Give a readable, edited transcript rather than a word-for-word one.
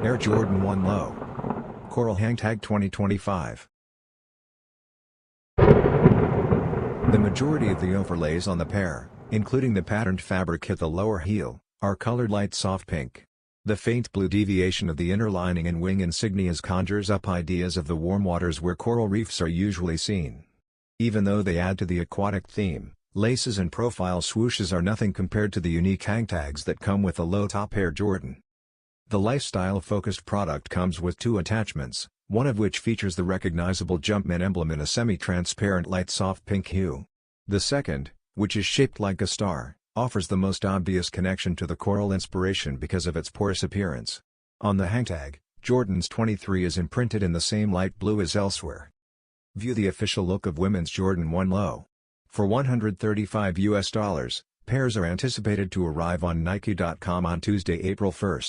Air Jordan 1 Low. Coral HANGTAG 2025. The majority of the overlays on the pair, including the patterned fabric at the lower heel, are colored light soft pink. The faint blue deviation of the inner lining and wing insignias conjures up ideas of the warm waters where coral reefs are usually seen. Even though they add to the aquatic theme, laces and profile swooshes are nothing compared to the unique hangtags that come with the low-top Air Jordan. The lifestyle-focused product comes with two attachments, one of which features the recognizable Jumpman emblem in a semi-transparent light soft pink hue. The second, which is shaped like a star, offers the most obvious connection to the coral inspiration because of its porous appearance. On the hangtag, Jordan's 23 is imprinted in the same light blue as elsewhere. View the official look of women's Jordan 1 Low. For $135, pairs are anticipated to arrive on Nike.com on Tuesday, April 1.